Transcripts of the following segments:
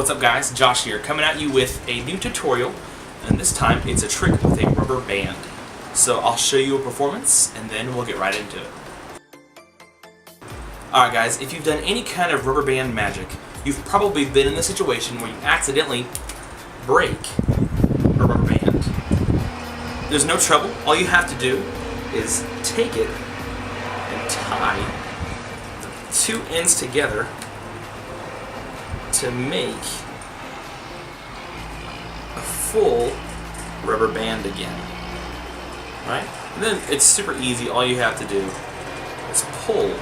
What's up guys, Josh here, coming at you with a new tutorial, and this time it's a trick with a rubber band. So I'll show you a performance and then we'll get right into it. Alright guys, if you've done any kind of rubber band magic, you've probably been in the situation where you accidentally break a rubber band. There's no trouble, all you have to do is take it and tie the two ends together to make a full rubber band again. Right? And then it's super easy. All you have to do is pull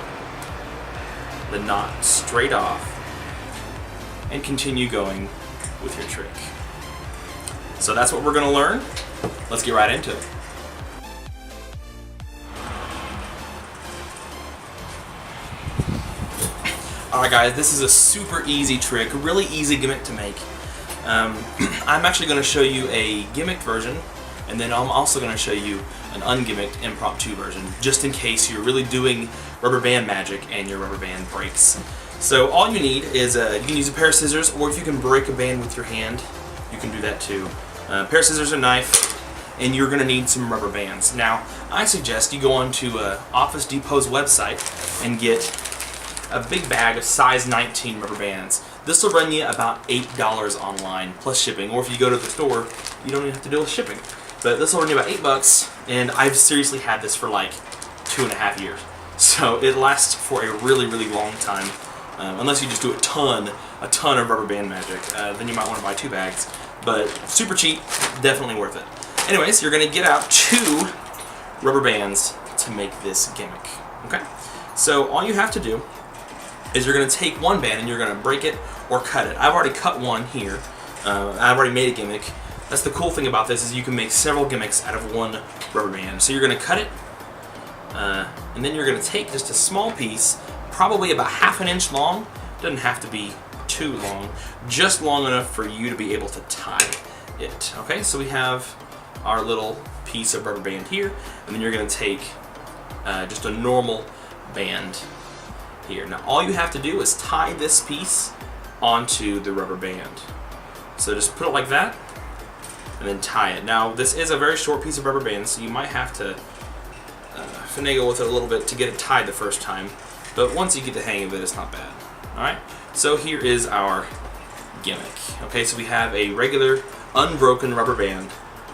the knot straight off and continue going with your trick. So that's what we're going to learn. Let's get right into it. Alright guys, this is a super easy trick, really easy gimmick to make. I'm actually going to show you a gimmicked version, and then I'm also going to show you an ungimmicked impromptu version, just in case you're really doing rubber band magic and your rubber band breaks. So all you need is, you can use a pair of scissors, or if you can break a band with your hand, you can do that too. A pair of scissors, a knife, and you're going to need some rubber bands. Now, I suggest you go onto Office Depot's website and get a big bag of size 19 rubber bands. This will run you about $8 online plus shipping, or if you go to the store, you don't even have to deal with shipping. But this will run you about $8, and I've seriously had this for like 2.5 years. So it lasts for a really, really long time. Unless you just do a ton of rubber band magic, then you might want to buy 2 bags. But super cheap, definitely worth it. Anyways, you're going to get out 2 rubber bands to make this gimmick. Okay? So all you have to do is you're going to take one band and you're going to break it or cut it. I've already cut one here. I've already made a gimmick. That's the cool thing about this, is you can make several gimmicks out of one rubber band. So you're going to cut it, and then you're going to take just a small piece, probably about ½ an inch long. Doesn't have to be too long, just long enough for you to be able to tie it. Okay, so we have our little piece of rubber band here, and then you're going to take just a normal band here. Now all you have to do is tie this piece onto the rubber band. So just put it like that and then tie it. Now this is a very short piece of rubber band, so you might have to finagle with it a little bit to get it tied the first time, but once you get the hang of it, it's not bad. Alright, so here is our gimmick. Okay, so we have a regular unbroken rubber band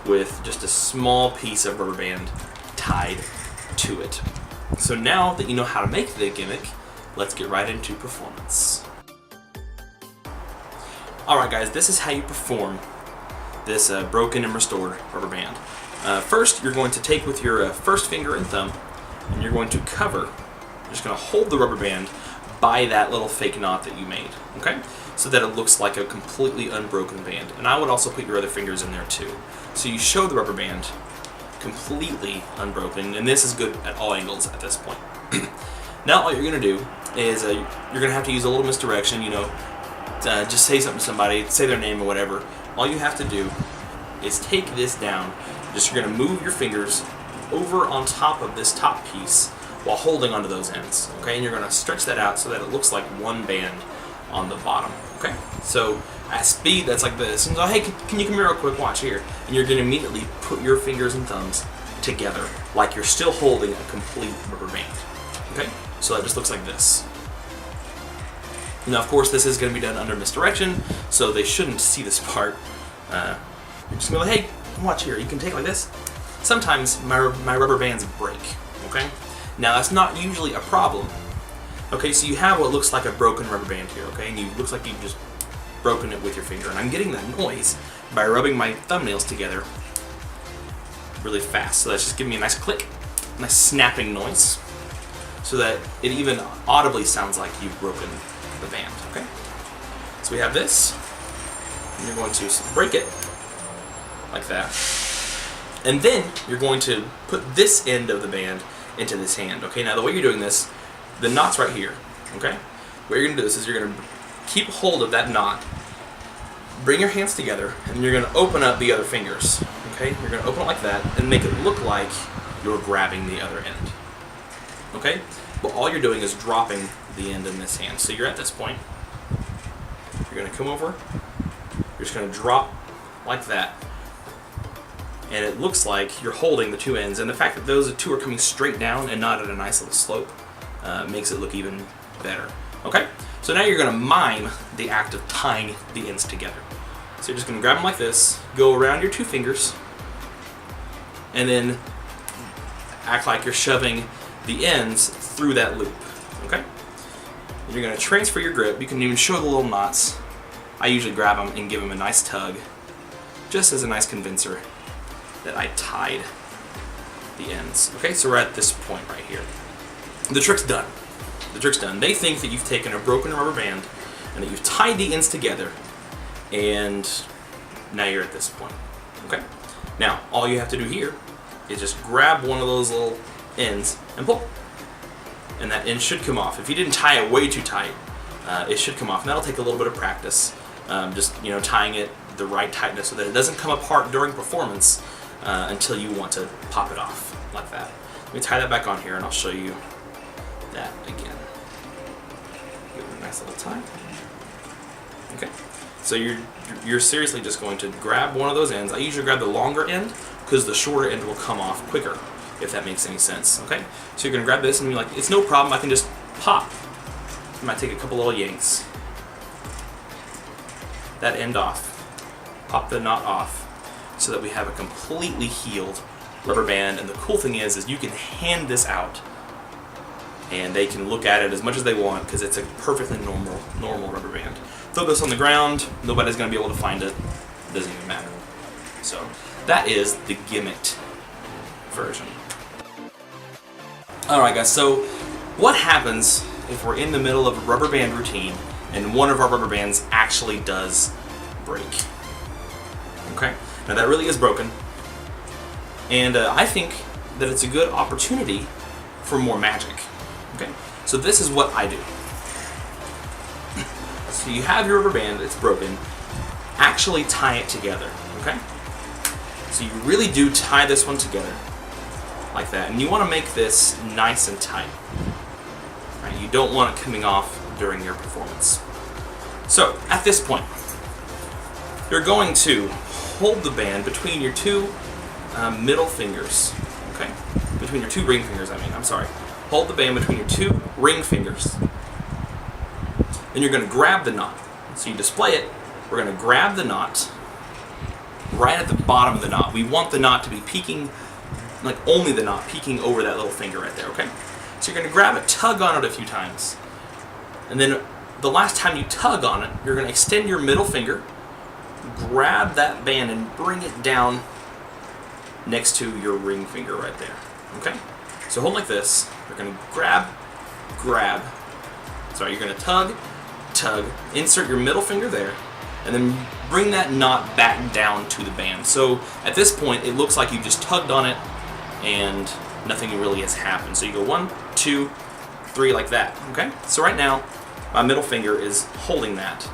with just a small piece of rubber band tied to it. So now that you know how to make the gimmick, let's get right into performance. Alright guys, this is how you perform this broken and restored rubber band. First, you're going to take with your first finger and thumb, and you're going to cover, you're just going to hold the rubber band by that little fake knot that you made, okay? So that it looks like a completely unbroken band. And I would also put your other fingers in there too. So you show the rubber band completely unbroken, and this is good at all angles at this point. Now all you're going to do is you're going to have to use a little misdirection, you know, just say something to somebody, say their name or whatever. All you have to do is take this down, just you're going to move your fingers over on top of this top piece while holding onto those ends, okay? And you're going to stretch that out so that it looks like one band on the bottom, okay? So at speed, that's like this. And so, hey, can you come here real quick, watch here. And you're going to immediately put your fingers and thumbs together like you're still holding a complete rubber band, okay? So that just looks like this. Now, of course, this is going to be done under misdirection, so they shouldn't see this part. You're just going to be like, hey, watch here. You can take it like this. Sometimes my rubber bands break, okay? Now, that's not usually a problem. Okay, so you have what looks like a broken rubber band here, okay? And it looks like you've just broken it with your finger. And I'm getting that noise by rubbing my thumbnails together really fast. So that's just giving me a nice click, nice snapping noise, so that it even audibly sounds like you've broken the band, okay? So we have this, and you're going to break it like that, and then you're going to put this end of the band into this hand, okay? Now the way you're doing this, the knot's right here, okay? What you're going to do is you're going to keep hold of that knot, bring your hands together, and you're going to open up the other fingers, okay? You're going to open it like that and make it look like you're grabbing the other end, okay? But all you're doing is dropping the end in this hand. So you're at this point, you're going to come over You're just going to drop like that. And it looks like you're holding the two ends. And the fact that those two are coming straight down and not at a nice little slope makes it look even better. Okay? So now you're going to mime the act of tying the ends together. So you're just going to grab them like this, go around your two fingers, and then act like you're shoving the ends through that loop. Okay? And you're going to transfer your grip. You can even show the little knots. I usually grab them and give them a nice tug, just as a nice convincer that I tied the ends. Okay, so we're at this point right here. The trick's done. The trick's done. They think that you've taken a broken rubber band and that you've tied the ends together, and now you're at this point. Okay? Now, all you have to do here is just grab one of those little ends and pull. And that end should come off. If you didn't tie it way too tight, it should come off. And that'll take a little bit of practice. Just tying it the right tightness so that it doesn't come apart during performance until you want to pop it off like that. Let me tie that back on here and I'll show you that again. Give it a nice little tie. Okay. So you're seriously just going to grab one of those ends. I usually grab the longer end because the shorter end will come off quicker, if that makes any sense. Okay. So you're going to grab this and be like, it's no problem. I can just pop. You might take a couple little yanks. That end off. Pop the knot off so that we have a completely healed rubber band. And the cool thing is you can hand this out and they can look at it as much as they want because it's a perfectly normal rubber band. Throw this on the ground, nobody's going to be able to find it. It doesn't even matter. So that is the gimmicked version. Alright guys, so what happens if we're in the middle of a rubber band routine and one of our rubber bands actually does break? Okay, now that really is broken, and I think that it's a good opportunity for more magic. Okay, so this is what I do. So you have your rubber band, it's broken, actually tie it together, okay? So you really do tie this one together, like that, and you want to make this nice and tight. Right? You don't want it coming off during your performance. So, at this point, you're going to hold the band between your two middle fingers, okay? Between your two ring fingers, I'm sorry. Hold the band between your two ring fingers. Then you're going to grab the knot. So you display it. We're going to grab the knot right at the bottom of the knot. We want the knot to be peeking, like only the knot peeking over that little finger right there, okay? So you're going to grab it, tug on it a few times. And then the last time you tug on it, you're going to extend your middle finger, grab that band and bring it down next to your ring finger right there, okay? So hold like this. You're going to grab, sorry, you're going to tug, insert your middle finger there, and then bring that knot back down to the band. So at this point, it looks like you just tugged on it and nothing really has happened. So you go 1, 2, 3 like that, okay? So right now, my middle finger is holding that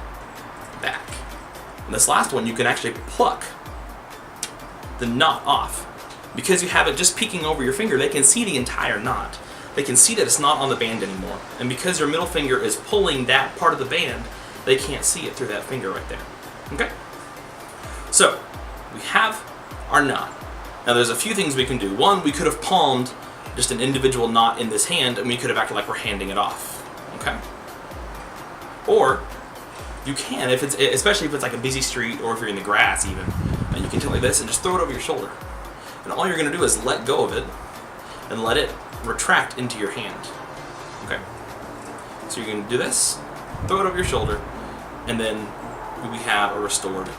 back. And this last one, you can actually pluck the knot off. Because you have it just peeking over your finger, they can see the entire knot. They can see that it's not on the band anymore. And because your middle finger is pulling that part of the band, they can't see it through that finger right there. Okay? So, we have our knot. Now there's a few things we can do. One, we could have palmed just an individual knot in this hand and we could have acted like we're handing it off. Okay? Or, you can, if it's, especially if it's like a busy street or if you're in the grass even, and you can take it like this and just throw it over your shoulder. And all you're going to do is let go of it and let it retract into your hand. Okay? So you're going to do this, throw it over your shoulder, and then we have a restored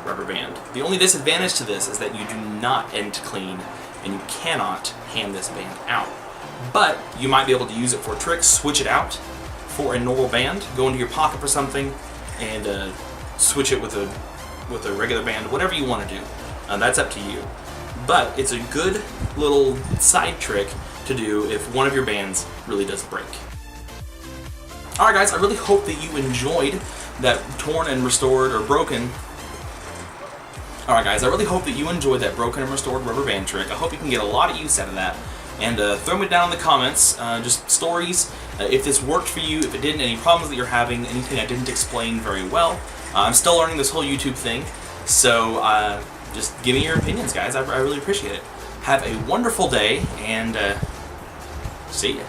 rubber band. The only disadvantage to this is that you do not end clean and you cannot hand this band out. But you might be able to use it for a trick, switch it out for a normal band, go into your pocket for something, and switch it with a regular band, whatever you want to do. That's up to you. But it's a good little side trick to do if one of your bands really does break. Alright guys, I really hope that you enjoyed that torn and restored or broken. Alright guys, I really hope that you enjoyed that broken and restored rubber band trick. I hope you can get a lot of use out of that. and throw me down in the comments, just stories, if this worked for you, if it didn't, any problems that you're having, anything I didn't explain very well. I'm still learning this whole YouTube thing, so just give me your opinions, guys. I really appreciate it. Have a wonderful day, and see ya.